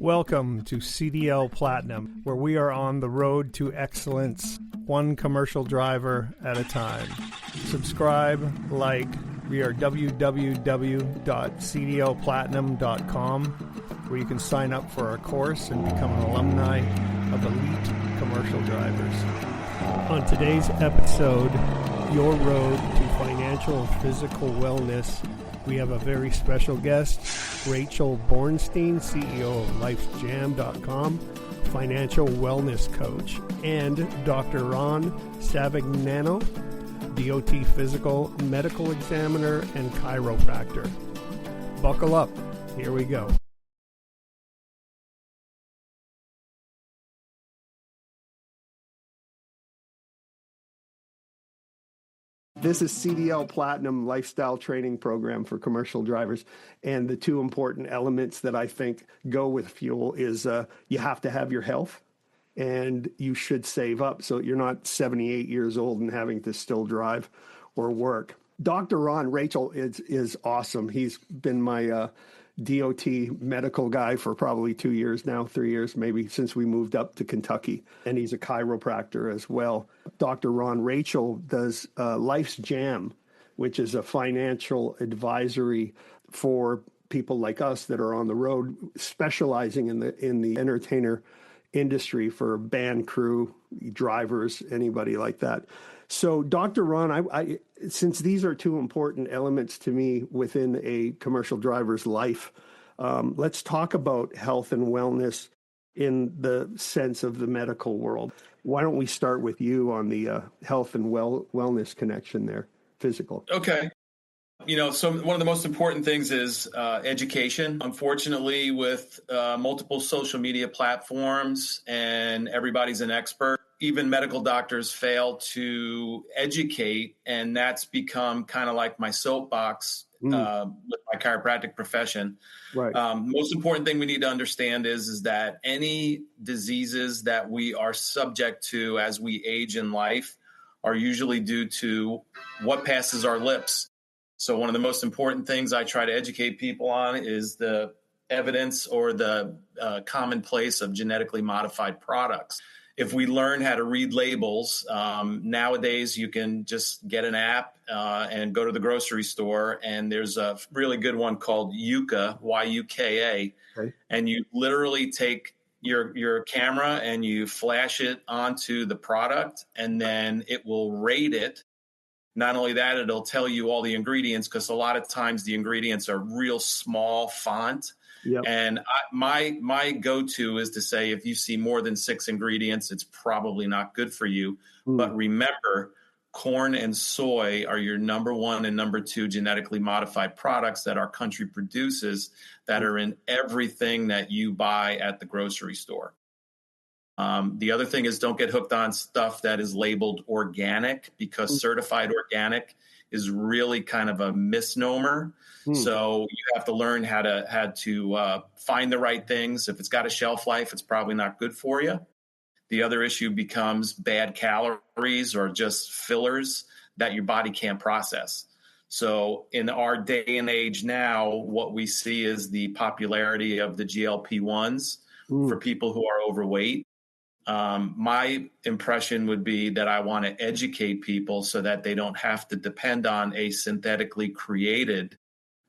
Welcome to CDL Platinum, where we are on the road to excellence, one commercial driver at a time. Subscribe, like. We are www.cdlplatinum.com, where you can sign up for our course and become an alumni of elite commercial drivers. On today's episode, Your Road to Financial and Physical Wellness, we have a very special guest, Rachel Bornstein, CEO of LifeSjam.com, financial wellness coach, and Dr. Ron Savignano, DOT physical medical examiner and chiropractor. Buckle up. Here we go. This is CDL Platinum Lifestyle Training Program for commercial drivers. And the two important elements that I think go with fuel is you have to have your health and you should save up so you're not 78 years old and having to still drive or work. Dr. Ron, Rachel is awesome. He's been my DOT medical guy for probably 2 years now, 3 years maybe, since we moved up to Kentucky. And he's a chiropractor as well. Dr. Ron, Rachel does Life's Jam, which is a financial advisory for people like us that are on the road, specializing in the entertainer industry for band crew, drivers, anybody like that. So, Dr. Ron, I since these are two important elements to me within a commercial driver's life, let's talk about health and wellness in the sense of the medical world. Why don't we start with you on the health and wellness connection there, physical? Okay. So one of the most important things is education. Unfortunately, with multiple social media platforms and everybody's an expert, even medical doctors fail to educate. And that's become kind of like my soapbox with my chiropractic profession. Right. Most important thing we need to understand is that any diseases that we are subject to as we age in life are usually due to what passes our lips. So one of the most important things I try to educate people on is the evidence or the commonplace of genetically modified products. If we learn how to read labels, nowadays you can just get an app and go to the grocery store, and there's a really good one called Yuka, Y-U-K-A, okay. And you literally take your camera and you flash it onto the product, and then it will rate it. Not only that, it'll tell you all the ingredients, because a lot of times the ingredients are real small font. Yep. And my go-to is to say, if you see more than 6 ingredients, it's probably not good for you. But remember, corn and soy are your number 1 and number 2 genetically modified products that our country produces that are in everything that you buy at the grocery store. The other thing is, don't get hooked on stuff that is labeled organic, because certified organic is really kind of a misnomer. So you have to learn how to find the right things. If it's got a shelf life, it's probably not good for you. The other issue becomes bad calories or just fillers that your body can't process. So in our day and age now, what we see is the popularity of the GLP-1s for people who are overweight. My impression would be that I want to educate people so that they don't have to depend on a synthetically created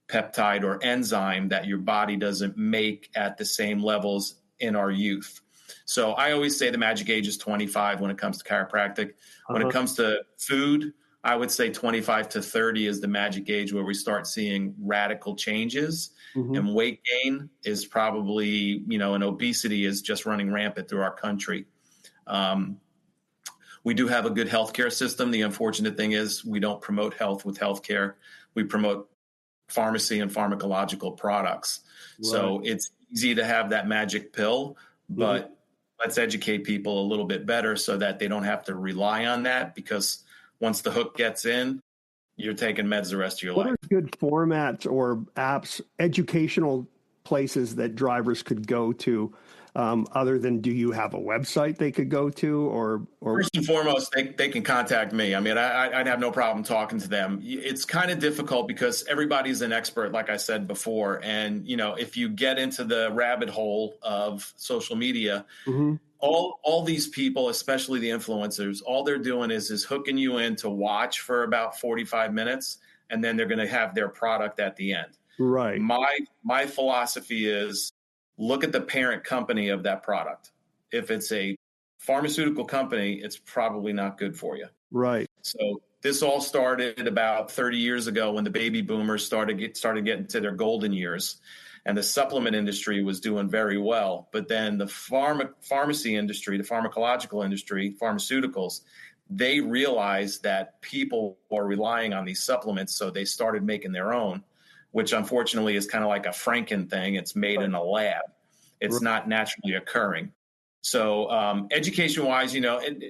peptide or enzyme that your body doesn't make at the same levels in our youth. So I always say the magic age is 25 when it comes to chiropractic. When it comes to food, I would say 25 to 30 is the magic age where we start seeing radical changes. And weight gain is probably, and obesity is just running rampant through our country. We do have a good healthcare system. The unfortunate thing is we don't promote health with healthcare. We promote pharmacy and pharmacological products. Right. So it's easy to have that magic pill, but let's educate people a little bit better so that they don't have to rely on that, because once the hook gets in, you're taking meds the rest of your life. What are good formats or apps, educational places that drivers could go to, other than, do you have a website they could go to, or First and foremost, they can contact me. I mean, I'd have no problem talking to them. It's kind of difficult because everybody's an expert, like I said before. And, if you get into the rabbit hole of social media, Mhm. all these people, especially the influencers, all they're doing is hooking you in to watch for about 45 minutes, and then they're going to have their product at the end. Right, My philosophy is look at the parent company of that product. If it's a pharmaceutical company, it's probably not good for you. right, So this all started about 30 years ago when the baby boomers started getting to their golden years, and the supplement industry was doing very well. But then the pharmacy industry, the pharmacological industry, pharmaceuticals, they realized that people were relying on these supplements, so they started making their own, which unfortunately is kind of like a Franken thing. It's made in a lab. It's right. not naturally occurring. So education-wise,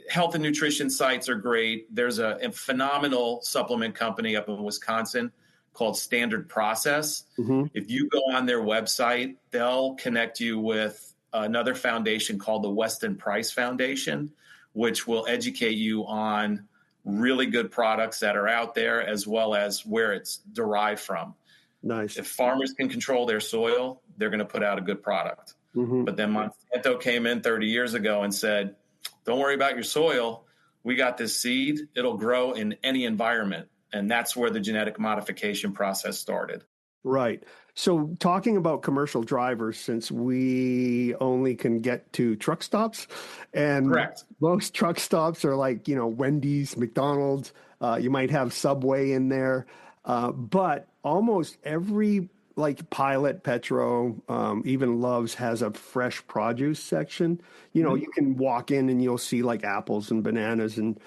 health and nutrition sites are great. There's a phenomenal supplement company up in Wisconsin called Standard Process. Mhm. If you go on their website, they'll connect you with another foundation called the Weston Price Foundation, which will educate you on really good products that are out there, as well as where it's derived from. Nice. If farmers can control their soil, they're going to put out a good product. Mhm. But then Monsanto came in 30 years ago and said, don't worry about your soil. We got this seed. It'll grow in any environment. And that's where the genetic modification process started. Right. So talking about commercial drivers, since we only can get to truck stops, and Correct. most truck stops are like, Wendy's, McDonald's, you might have Subway in there. But almost every, like Pilot, Petro, even Love's has a fresh produce section. You can walk in and you'll see like apples and bananas and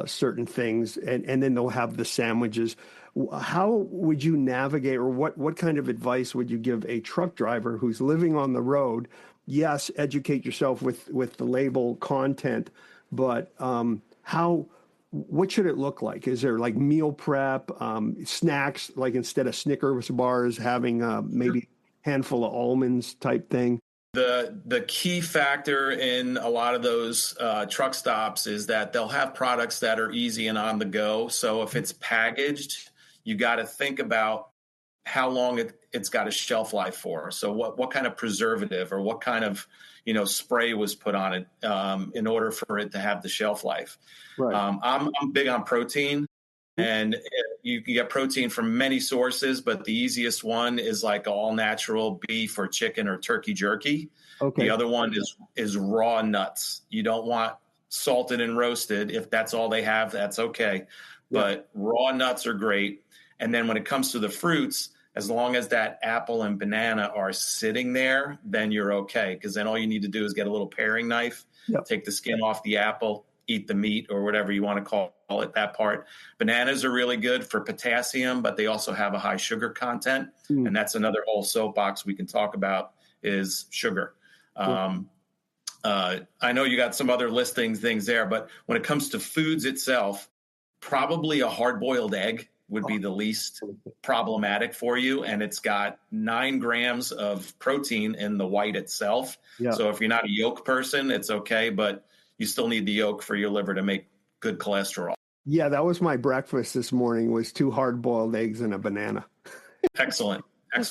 certain things, and then they'll have the sandwiches. How would you navigate, or what kind of advice would you give a truck driver who's living on the road? Yes, educate yourself with the label content, but what should it look like? Is there like meal prep, snacks, like instead of Snickers bars, having maybe a handful of almonds type thing? The key factor in a lot of those truck stops is that they'll have products that are easy and on the go. So if it's packaged, you got to think about how long it's got a shelf life for. So what kind of preservative or what kind of spray was put on it in order for it to have the shelf life. Right. I'm big on protein, and you can get protein from many sources, but the easiest one is like all natural beef or chicken or turkey jerky. Okay. The other one is raw nuts. You don't want salted and roasted. If that's all they have, that's okay. But raw nuts are great. And then when it comes to the fruits, as long as that apple and banana are sitting there, then you're okay. Because then all you need to do is get a little paring knife, take the skin off the apple, eat the meat or whatever you want to call it, that part. Bananas are really good for potassium, but they also have a high sugar content. And that's another whole soapbox we can talk about is sugar. I know you got some other things there, but when it comes to foods itself, probably a hard-boiled egg would be the least problematic for you. And it's got 9 grams of protein in the white itself. Yeah. So if you're not a yolk person, it's okay, but you still need the yolk for your liver to make good cholesterol. Yeah, that was my breakfast this morning, was 2 hard-boiled eggs and a banana. Excellent. I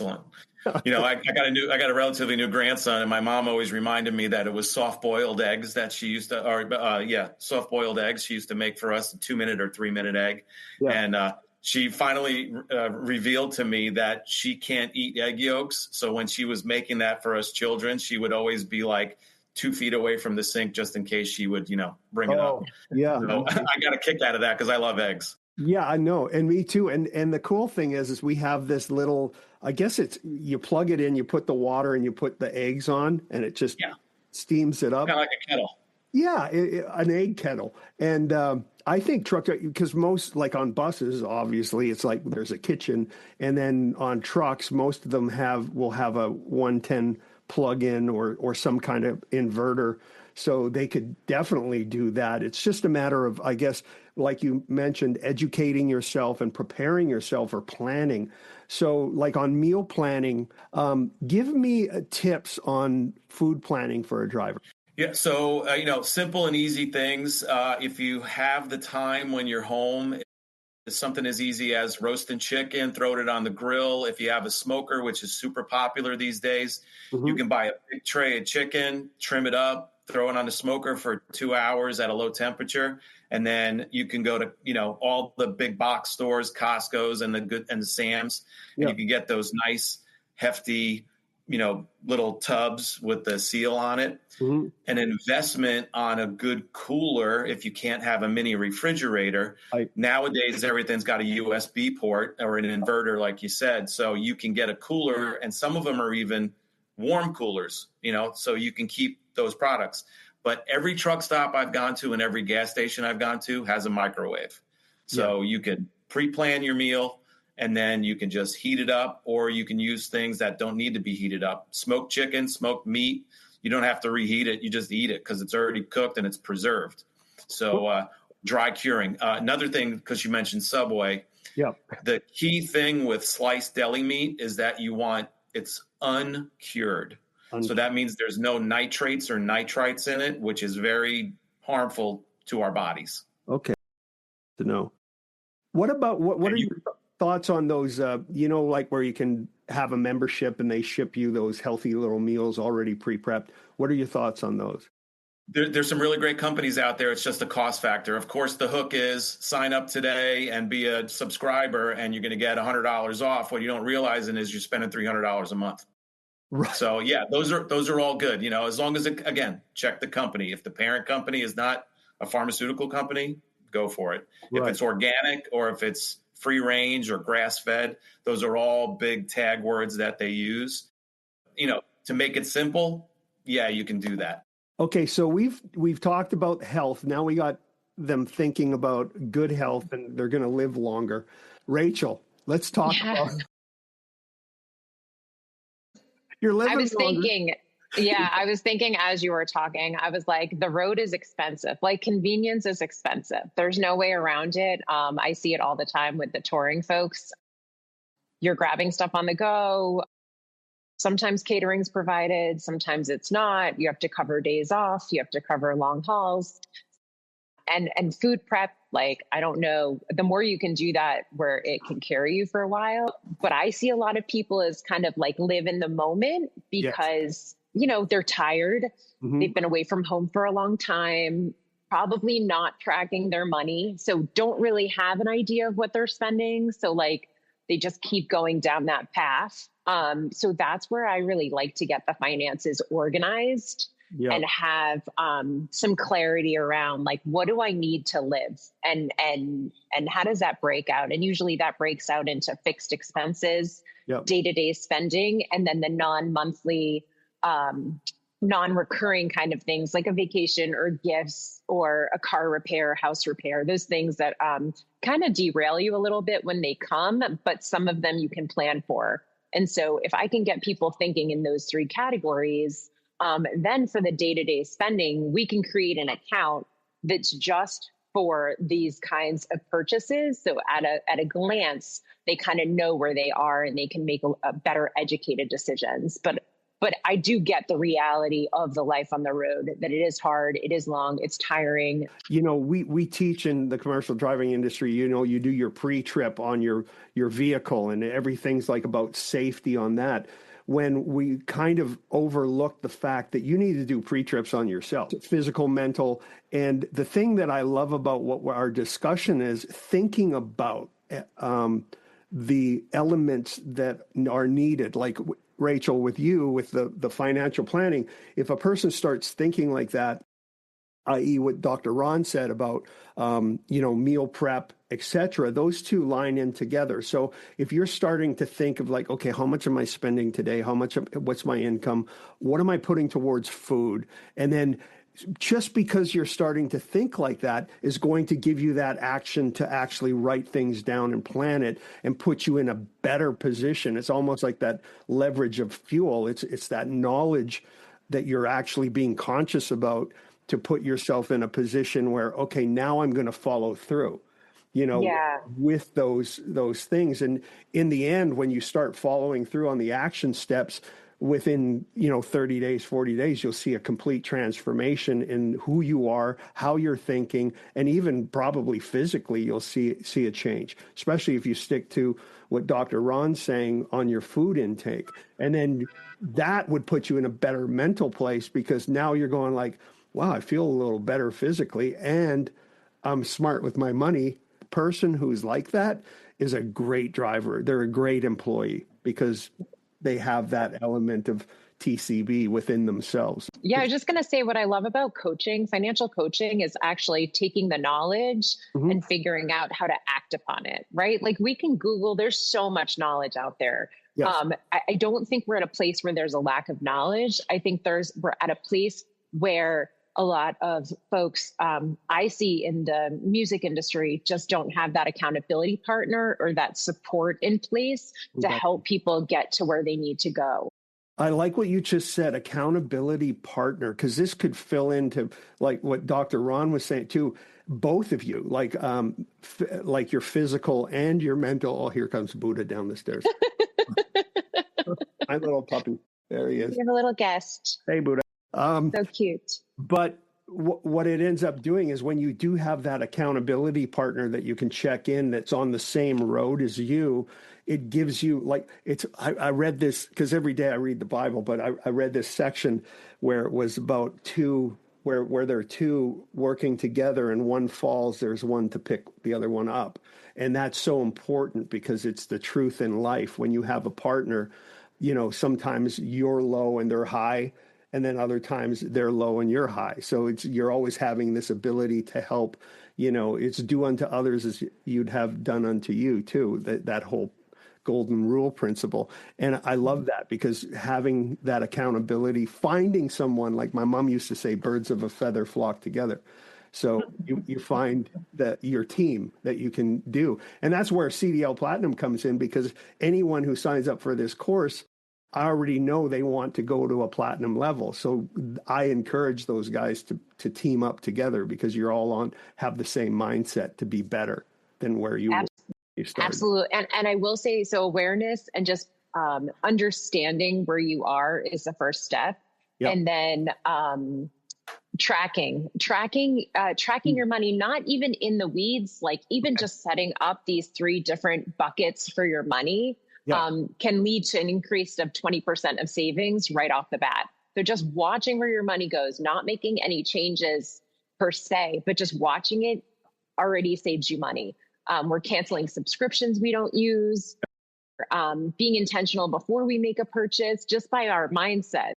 got a relatively new grandson, and my mom always reminded me that it was soft-boiled eggs that she used to, soft-boiled eggs she used to make for us, a 2-minute or 3-minute egg. Yeah. And she finally revealed to me that she can't eat egg yolks. So when she was making that for us children, she would always be like 2 feet away from the sink just in case she would, bring it up. Yeah. So I got a kick out of that because I love eggs. Yeah, I know. And me too. And the cool thing is we have this little, I guess you plug it in, you put the water and you put the eggs on, and it just steams it up. Kind of like a kettle. Yeah, an egg kettle. And I think because most, like on buses, obviously, it's like there's a kitchen. And then on trucks, most of them will have a 110 plug-in or some kind of inverter. So they could definitely do that. It's just a matter of, I guess, like you mentioned, educating yourself and preparing yourself or planning. So like on meal planning, give me tips on food planning for a driver. Yeah, so simple and easy things. If you have the time when you're home, it's something as easy as roasting chicken, throwing it on the grill. If you have a smoker, which is super popular these days, you can buy a big tray of chicken, trim it up, throw it on the smoker for 2 hours at a low temperature, and then you can go to all the big box stores, Costco's and the Sam's, and you can get those nice hefty little tubs with the seal on it. An investment on a good cooler, if you can't have a mini refrigerator. Nowadays, everything's got a USB port or an inverter, like you said, so you can get a cooler, and some of them are even warm coolers, so you can keep those products. But every truck stop I've gone to and every gas station I've gone to has a microwave. So you can pre-plan your meal, and then you can just heat it up, or you can use things that don't need to be heated up. Smoked chicken, smoked meat, you don't have to reheat it. You just eat it because it's already cooked and it's preserved. So dry curing. Another thing, because you mentioned Subway, the key thing with sliced deli meat is that it's uncured. So that means there's no nitrates or nitrites in it, which is very harmful to our bodies. Okay. To know. What about what are your thoughts on those, like where you can have a membership and they ship you those healthy little meals already pre-prepped? What are your thoughts on those? There's some really great companies out there. It's just a cost factor. Of course, the hook is sign up today and be a subscriber, and you're going to get $100 off. What you don't realize is you're spending $300 a month. Right. So yeah, those are all good. As long as again, check the company. If the parent company is not a pharmaceutical company, go for it. Right. If it's organic or if it's free range or grass fed, those are all big tag words that they use. To make it simple, yeah, you can do that. Okay, so we've talked about health. Now we got them thinking about good health, and they're going to live longer. Rachel, let's talk about. You're living I was longer. thinking as you were talking, I was like, the road is expensive. Like, convenience is expensive. There's no way around it. I see it all the time with the touring folks. You're grabbing stuff on the go. Sometimes catering's provided, sometimes it's not. You have to cover days off. You have to cover long hauls. And food prep, like, I don't know, the more you can do that where it can carry you for a while. But I see a lot of people as kind of like live in the moment because, they're tired. They've been away from home for a long time, probably not tracking their money. So don't really have an idea of what they're spending. So like, they just keep going down that path. So that's where I really like to get the finances organized and have some clarity around, like, what do I need to live, and how does that break out? And usually that breaks out into fixed expenses, day-to-day spending, and then the non-monthly, non-recurring kind of things like a vacation or gifts or a car repair, house repair, those things that kind of derail you a little bit when they come, but some of them you can plan for. And so if I can get people thinking in those three categories, then for the day-to-day spending, we can create an account that's just for these kinds of purchases. So at a glance, they kind of know where they are and they can make a better educated decisions. But I do get the reality of the life on the road, that it is hard, it is long, it's tiring. We teach in the commercial driving industry, you do your pre-trip on your vehicle, and everything's like about safety on that. When we kind of overlook the fact that you need to do pre-trips on yourself, physical, mental. And the thing that I love about what our discussion is thinking about the elements that are needed, like Rachel, with you, with the financial planning. If a person starts thinking like that, i.e. what Dr. Ron said about, meal prep, etc., those two line in together. So if you're starting to think of like, okay, how much am I spending today? What's my income? What am I putting towards food? And then just because you're starting to think like that is going to give you that action to actually write things down and plan it and put you in a better position. It's almost like that leverage of fuel. It's that knowledge that you're actually being conscious about to put yourself in a position where, okay, now I'm going to follow through, Yeah. with those things. And in the end, when you start following through on the action steps, within 30 days, 40 days, you'll see a complete transformation in who you are, how you're thinking, and even probably physically you'll see a change, especially if you stick to what Dr. Ron's saying on your food intake. And then that would put you in a better mental place, because now you're going like, wow, I feel a little better physically and I'm smart with my money. Person who's like that is a great driver. They're a great employee because they have that element of TCB within themselves. Yeah, I was just going to say what I love about coaching, financial coaching, is actually taking the knowledge and figuring out how to act upon it, right? Like we can Google, there's so much knowledge out there. Yes. I don't think we're at a place where there's a lack of knowledge. I think we're at a place where a lot of folks I see in the music industry just don't have that accountability partner or that support in place to help people get to where they need to go. I like what you just said, accountability partner, because this could fill into like what Dr. Ron was saying too. Both of you, like your physical and your mental. Oh, here comes Buddha down the stairs. My little puppy. There he is. We have a little guest. Hey, Buddha. So cute. But what it ends up doing is when you do have that accountability partner that you can check in that's on the same road as you, it gives you I read this because every day I read the Bible, but I read this section where it was about where there are two working together and one falls, there's one to pick the other one up. And that's so important because it's the truth in life. When you have a partner, sometimes you're low and they're high. And then other times they're low and you're high. So you're always having this ability to help, it's do unto others as you'd have done unto you too, that whole golden rule principle. And I love that because having that accountability, finding someone, like my mom used to say, birds of a feather flock together. So you find that your team that you can do. And that's where CDL Platinum comes in, because anyone who signs up for this course, I already know they want to go to a platinum level. So I encourage those guys to team up together, because you're all have the same mindset to be better than where you started. Absolutely. And I will say, so awareness and just understanding where you are is the first step. Yep. And then tracking your money, not even in the weeds, like even just setting up these 3 different buckets for your money. Yeah. Can lead to an increase of 20% of savings right off the bat. So just watching where your money goes, not making any changes per se, but just watching it already saves you money. We're canceling subscriptions we don't use, being intentional before we make a purchase, just by our mindset.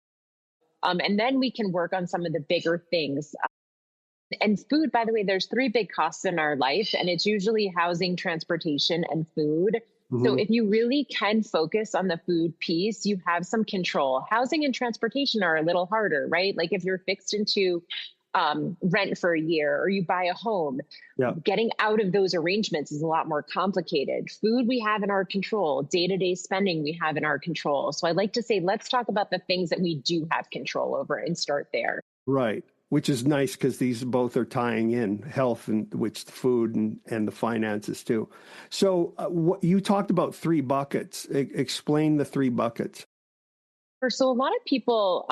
And then we can work on some of the bigger things. And food, by the way, there's 3 big costs in our life, and it's usually housing, transportation, and food. So if you really can focus on the food piece, you have some control. Housing and transportation are a little harder, right? Like if you're fixed into rent for a year or you buy a home, getting out of those arrangements is a lot more complicated. Food we have in our control, day-to-day spending we have in our control. So I like to say, let's talk about the things that we do have control over and start there. Right. Which is nice because these both are tying in health and which food and the finances too. So you talked about 3 buckets. Explain the 3 buckets. So a lot of people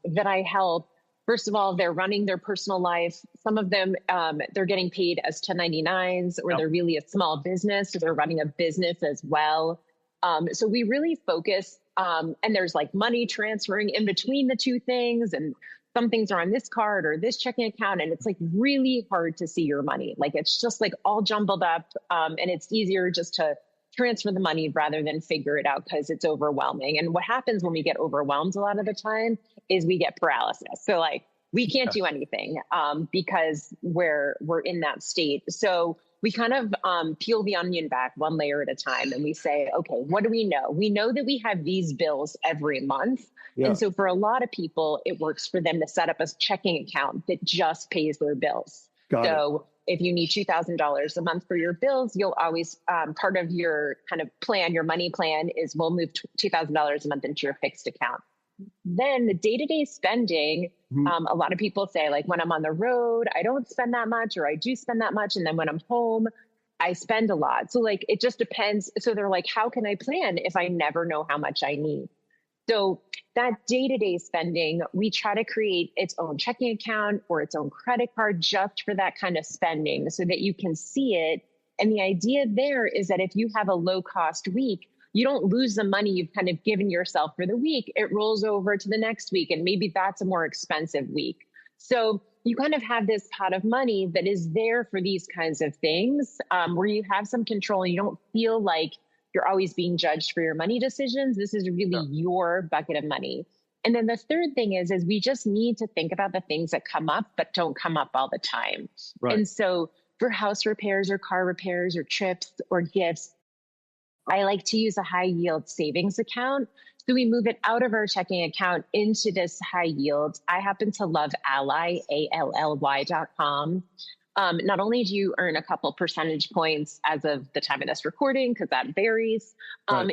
that I help, first of all, they're running their personal life. Some of them, they're getting paid as 1099s, or they're really a small business, so they're running a business as well. So we really focus, and there's like money transferring in between the 2 things, and some things are on this card or this checking account, and it's like really hard to see your money. Like it's just like all jumbled up, and it's easier just to transfer the money rather than figure it out because it's overwhelming. And what happens when we get overwhelmed a lot of the time is we get paralysis. So like we can't do anything because we're in that state. So we kind of peel the onion back one layer at a time, and we say, okay, what do we know? We know that we have these bills every month. Yeah. And so for a lot of people, it works for them to set up a checking account that just pays their bills. Got it. So if you need $2,000 a month for your bills, you'll always, part of your kind of plan, your money plan is we'll move $2,000 a month into your fixed account. Then the day-to-day spending, a lot of people say, like, when I'm on the road, I don't spend that much, or I do spend that much. And then when I'm home, I spend a lot. So like, it just depends. So they're like, how can I plan if I never know how much I need? So that day-to-day spending, we try to create its own checking account or its own credit card just for that kind of spending so that you can see it. And the idea there is that if you have a low-cost week, you don't lose the money you've kind of given yourself for the week. It rolls over to the next week, and maybe that's a more expensive week. So you kind of have this pot of money that is there for these kinds of things, where you have some control. You don't feel like you're always being judged for your money decisions. This is really your bucket of money. And then the third thing is we just need to think about the things that come up, but don't come up all the time. Right. And so for house repairs or car repairs or trips or gifts, I like to use a high yield savings account. So we move it out of our checking account into this high yield. I happen to love Ally, ALLY.com. Not only do you earn a couple percentage points as of the time of this recording, because that varies,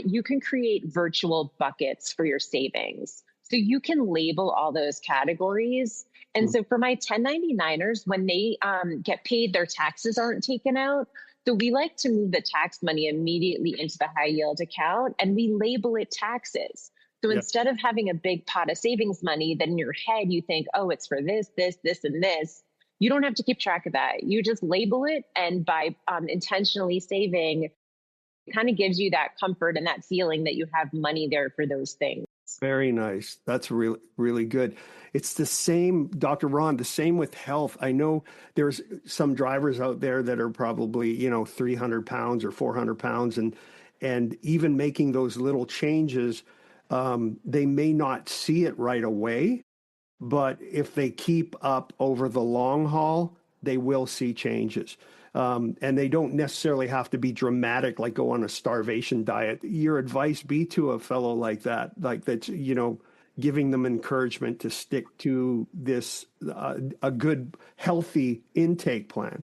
you can create virtual buckets for your savings. So you can label all those categories. And so for my 1099ers, when they get paid, their taxes aren't taken out. So we like to move the tax money immediately into the high yield account, and we label it taxes. So instead of having a big pot of savings money that in your head you think, oh, it's for this, this, this, and this, you don't have to keep track of that. You just label it, and by intentionally saving, it kind of gives you that comfort and that feeling that you have money there for those things. Very nice. That's really, really good. It's the same, Dr. Ron, the same with health. I know there's some drivers out there that are probably, 300 pounds or 400 pounds. And even making those little changes, they may not see it right away. But if they keep up over the long haul, they will see changes. And they don't necessarily have to be dramatic, like go on a starvation diet. Your advice be to a fellow like that's, giving them encouragement to stick to this, a good, healthy intake plan.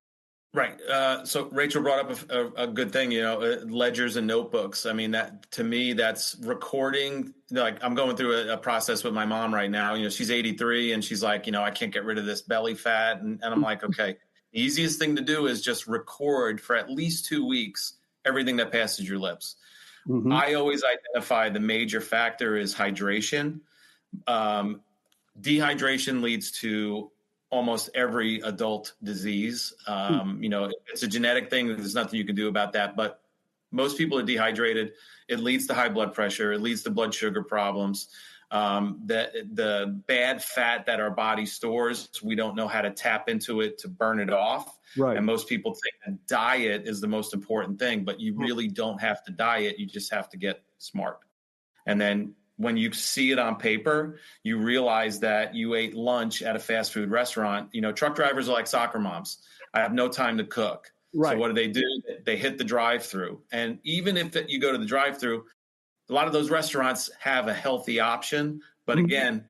Right. So Rachel brought up a good thing, ledgers and notebooks. I mean, that to me, that's recording. Like, I'm going through a process with my mom right now. She's 83 and she's like, I can't get rid of this belly fat. And I'm like, okay, the easiest thing to do is just record for at least 2 weeks everything that passes your lips. Mm-hmm. I always identify the major factor is hydration. Dehydration leads to almost every adult disease. It's a genetic thing. There's nothing you can do about that. But most people are dehydrated. It leads to high blood pressure. It leads to blood sugar problems. The bad fat that our body stores, we don't know how to tap into it to burn it off. Right. And most people think that diet is the most important thing, but you really don't have to diet. You just have to get smart. And then when you see it on paper, you realize that you ate lunch at a fast food restaurant. Truck drivers are like soccer moms. I have no time to cook. Right. So what do? They hit the drive-through. And even if you go to the drive-through, a lot of those restaurants have a healthy option. But again,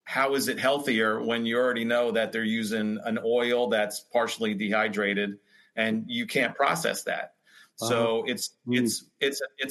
how is it healthier when you already know that they're using an oil that's partially dehydrated and you can't process that? So it's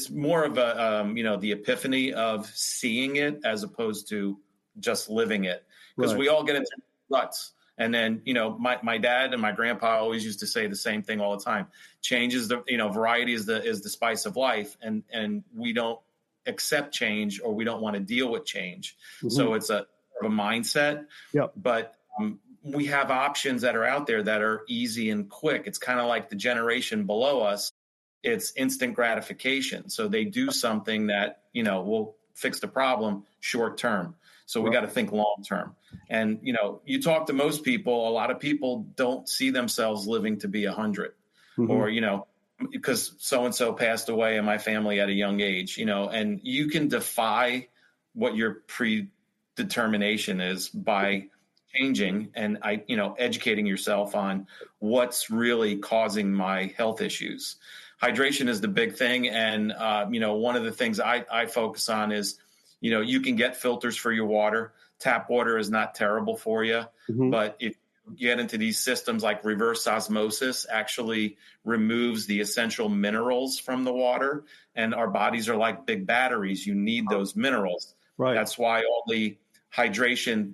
more of a, the epiphany of seeing it as opposed to just living it, because we all get into ruts. And then, my dad and my grandpa always used to say the same thing all the time. Change is variety is the spice of life. And we don't accept change, or we don't want to deal with change. Mm-hmm. So it's a mindset, but we have options that are out there that are easy and quick. It's kind of like the generation below us. It's instant gratification. So they do something that, will fix the problem short term. So we got to think long term. And, you talk to most people, a lot of people don't see themselves living to be 100 or, because so-and-so passed away in my family at a young age, and you can defy what your predetermination is by changing and educating yourself on what's really causing my health issues. Hydration is the big thing. And, one of the things I focus on is, you can get filters for your water. Tap water is not terrible for you, Mm-hmm. but if you get into these systems like reverse osmosis actually removes the essential minerals from the water, and our bodies are like big batteries. You need those minerals. Right. That's why all the hydration,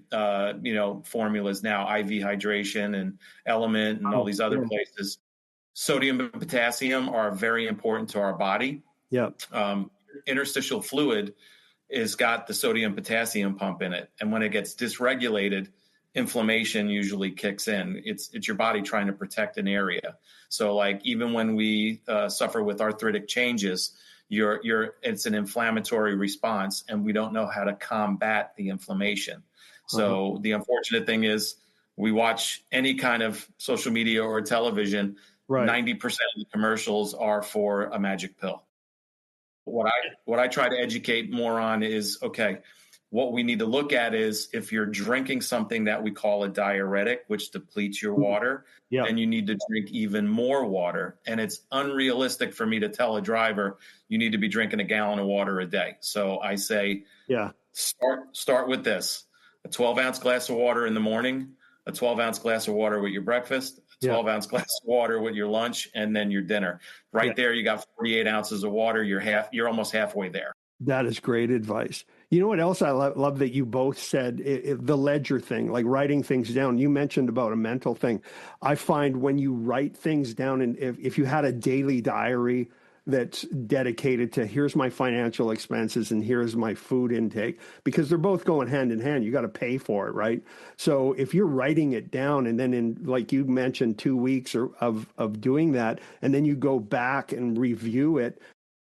formulas now, IV hydration and Element and all these other places. Sodium and potassium are very important to our body. Yeah. Interstitial fluid is got the sodium potassium pump in it. And when it gets dysregulated, inflammation usually kicks in. It's your body trying to protect an area. So like even when we suffer with arthritic changes, it's an inflammatory response, and we don't know how to combat the inflammation. So the unfortunate thing is we watch any kind of social media or television, Right. 90% of the commercials are for a magic pill. What I try to educate more on is, okay, what we need to look at is if you're drinking something that we call a diuretic, which depletes your water, then you need to drink even more water. And it's unrealistic for me to tell a driver, you need to be drinking a gallon of water a day. So I say, start with this, a 12-ounce glass of water in the morning, a 12-ounce glass of water with your breakfast, a 12-ounce glass of water with your lunch, and then your dinner. Right there, you got 48 ounces of water. You're almost halfway there. That is great advice. You know what else I love that you both said, the ledger thing, like writing things down. You mentioned about a mental thing. I find when you write things down, and if you had a daily diary that's dedicated to here's my financial expenses and here's my food intake, because they're both going hand in hand. You got to pay for it, right? So if you're writing it down and then in, like you mentioned, 2 weeks of doing that, and then you go back and review it,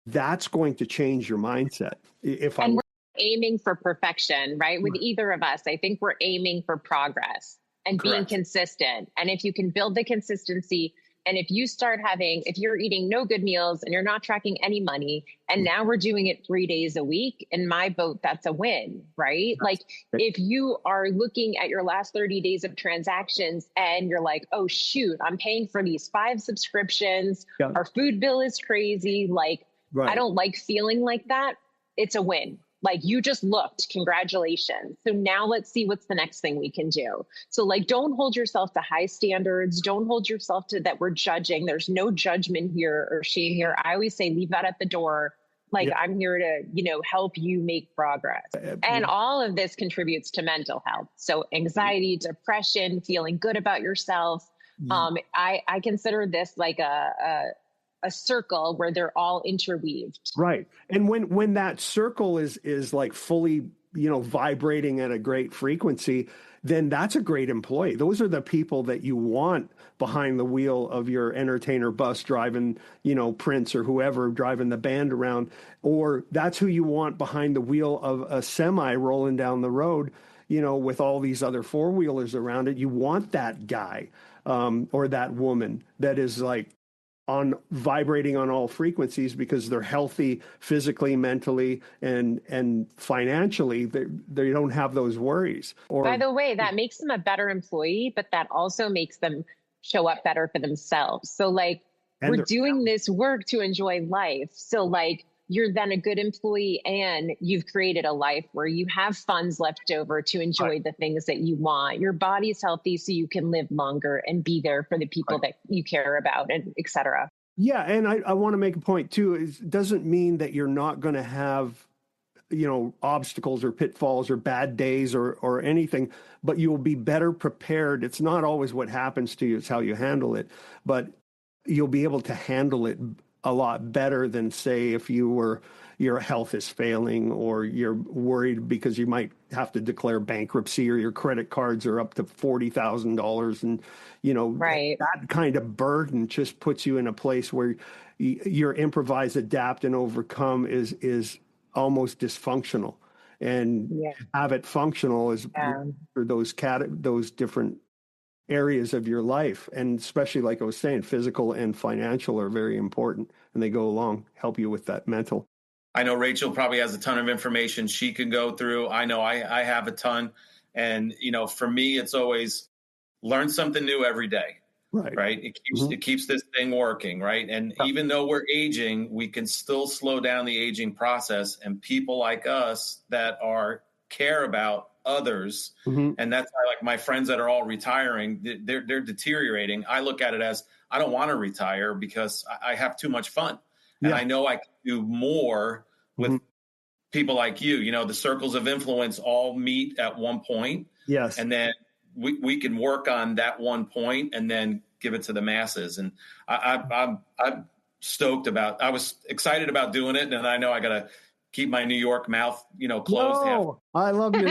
that's going to change your mindset. We're aiming for perfection, right? With either of us, I think we're aiming for progress and being consistent. And if you can build the consistency, and if you're eating no good meals and you're not tracking any money, and now we're doing it 3 days a week, in my boat, that's a win, right? Like if you are looking at your last 30 days of transactions and you're like, oh shoot, I'm paying for these 5 subscriptions. Our food bill is crazy. Like, I don't like feeling like that. It's a win. Like you just looked, congratulations. So now let's see what's the next thing we can do. So like, don't hold yourself to high standards. Don't hold yourself to that we're judging. There's no judgment here or shame here. I always say, leave that at the door. Like I'm here to, help you make progress. And all of this contributes to mental health. So anxiety, depression, feeling good about yourself. I consider this like a circle where they're all interweaved. Right. And when that circle is like fully, vibrating at a great frequency, then that's a great employee. Those are the people that you want behind the wheel of your entertainer bus driving, Prince or whoever driving the band around, or that's who you want behind the wheel of a semi rolling down the road, with all these other four-wheelers around it. You want that guy or that woman that is like, on vibrating on all frequencies because they're healthy physically, mentally, and financially. They don't have those worries. By the way, that makes them a better employee, but that also makes them show up better for themselves. So like we're doing this work to enjoy life. So like you're then a good employee and you've created a life where you have funds left over to enjoy the things that you want. Your body's healthy so you can live longer and be there for the people that you care about, and et cetera. Yeah. And I want to make a point too. It doesn't mean that you're not going to have, obstacles or pitfalls or bad days or anything, but you will be better prepared. It's not always what happens to you, it's how you handle it, but you'll be able to handle it a lot better than, say, if your health is failing or you're worried because you might have to declare bankruptcy or your credit cards are up to $40,000. And, that kind of burden just puts you in a place where your improvise, adapt, and overcome is almost dysfunctional. And have it functional is for those different areas of your life. And especially, like I was saying, physical and financial are very important, and they go along, help you with that mental. I know Rachel probably has a ton of information she can go through. I know I have a ton. And, for me, it's always learn something new every day. Right. It keeps this thing working. Right. And even though we're aging, we can still slow down the aging process. And people like us that care about others. And that's why, like, my friends that are all retiring, they're deteriorating. I look at it as, I don't want to retire because I have too much fun. And I know I can do more with people like you. The circles of influence all meet at one point. Yes. And then we can work on that one point and then give it to the masses. And I'm stoked I was excited about doing it. And I know I got to keep my New York mouth, closed. No, I love you.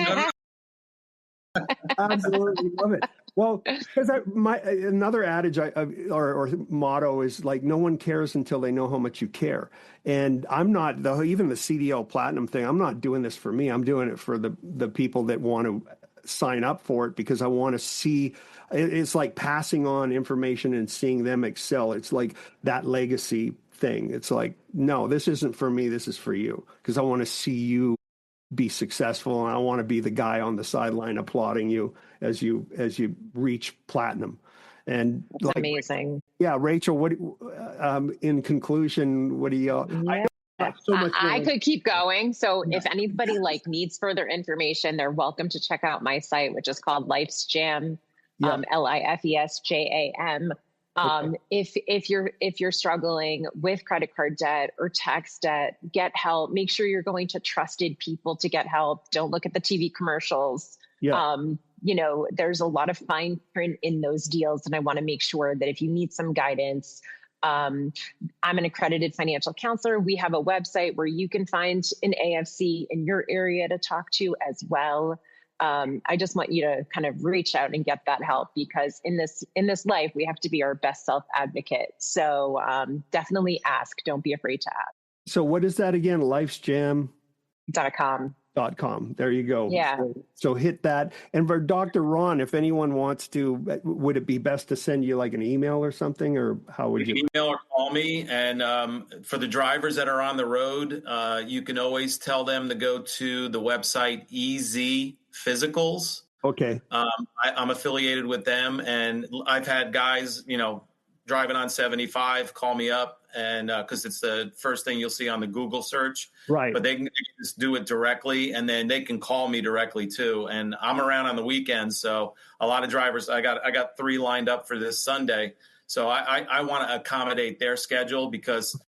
Absolutely love it. Well, because another adage or motto is like, no one cares until they know how much you care. And I'm not, even the CDL Platinum thing, I'm not doing this for me. I'm doing it for the people that want to sign up for it, because I want to see, it's like passing on information and seeing them excel. It's like that legacy thing. It's like, no, this isn't for me. This is for you, because I want to see you be successful, and I want to be the guy on the sideline applauding you as you reach platinum. And that's amazing. Yeah, Rachel, what in conclusion, what do you I could keep going. So if anybody needs further information, they're welcome to check out my site, which is called Life's Jam, LIFESJAM. If you're struggling with credit card debt or tax debt, get help. Make sure you're going to trusted people to get help. Don't look at the TV commercials. There's a lot of fine print in those deals. And I want to make sure that if you need some guidance, I'm an accredited financial counselor. We have a website where you can find an AFC in your area to talk to as well. I just want you to kind of reach out and get that help, because in this life, we have to be our best self advocate. So definitely ask. Don't be afraid to ask. So what is that again? lifesjam.com. There you go. Yeah. So hit that. And for Dr. Ron, if anyone wants to, would it be best to send you like an email or something, or how would you? Email or call me. And for the drivers that are on the road, you can always tell them to go to the website EZ Physicals. Okay. I'm affiliated with them, and I've had guys, driving on 75 call me up, and because it's the first thing you'll see on the Google search. Right. But they can just do it directly, and then they can call me directly too. And I'm around on the weekends, so a lot of drivers, I got 3 lined up for this Sunday. So I want to accommodate their schedule, because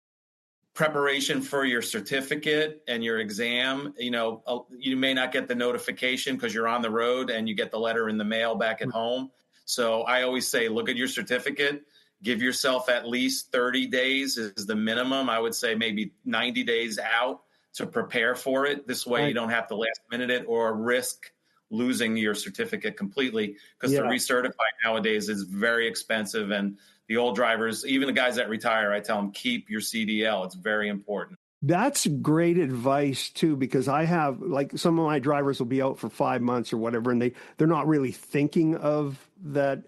preparation for your certificate and your exam, you may not get the notification because you're on the road and you get the letter in the mail back at home. So I always say, look at your certificate, give yourself at least 30 days is the minimum. I would say maybe 90 days out to prepare for it. This way you don't have to last minute it or risk losing your certificate completely, because to recertify nowadays is very expensive. And the old drivers, even the guys that retire, I tell them, keep your CDL. It's very important. That's great advice too, because I have, like, some of my drivers will be out for 5 months or whatever, and they're not really thinking of that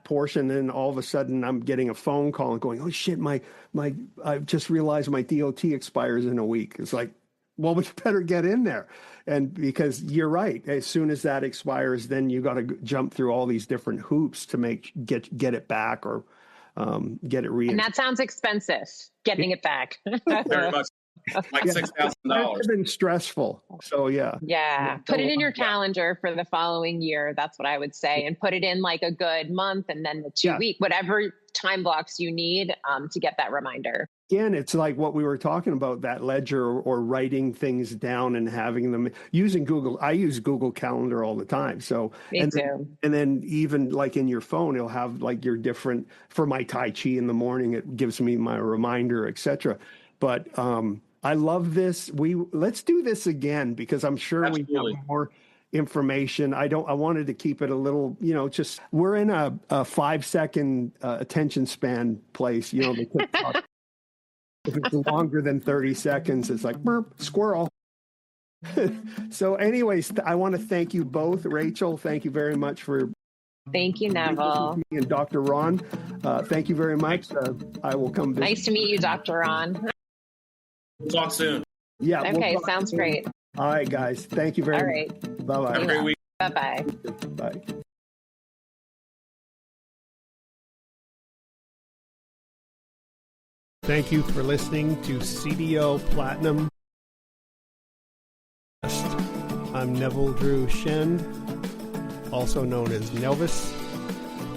portion. And all of a sudden I'm getting a phone call and going, oh shit, I just realized my DOT expires in a week. It's like, well, we better get in there. And because you're right, as soon as that expires, then you got to jump through all these different hoops to get it back, or get it and that sounds expensive, getting it back. Very much. Like $6,000. It's been stressful. So yeah. Put it in your calendar for the following year. That's what I would say. And put it in like a good month, and then the 2 week, whatever time blocks you need to get that reminder. Again, it's like what we were talking about, that ledger, or writing things down and having them using Google. I use Google Calendar all the time. So Me too. And then even like in your phone, it'll have like your different, for my Tai Chi in the morning, it gives me my reminder, etc. But I love this. Let's do this again, because I'm sure Absolutely. we have more information. I wanted to keep it a little, just, we're in a 5-second attention span place, the TikTok. If it's longer than 30 seconds, it's like, burp, squirrel. So anyways, I want to thank you both. Rachel, thank you very much for. Thank you, Neville. And Dr. Ron, thank you very much. I will come visit. Nice to meet you, Dr. Ron. Talk soon. Yeah. Okay, sounds great. All right, guys. Thank you very much. All right. Bye-bye. Have a great week. Bye-bye. Bye. Thank you for listening to CDL Platinum. I'm Neville Drew Shend, also known as Nelvis.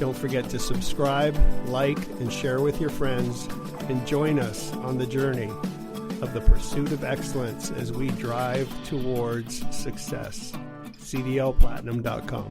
Don't forget to subscribe, like, and share with your friends, and join us on the journey of the pursuit of excellence as we drive towards success. CDLplatinum.com.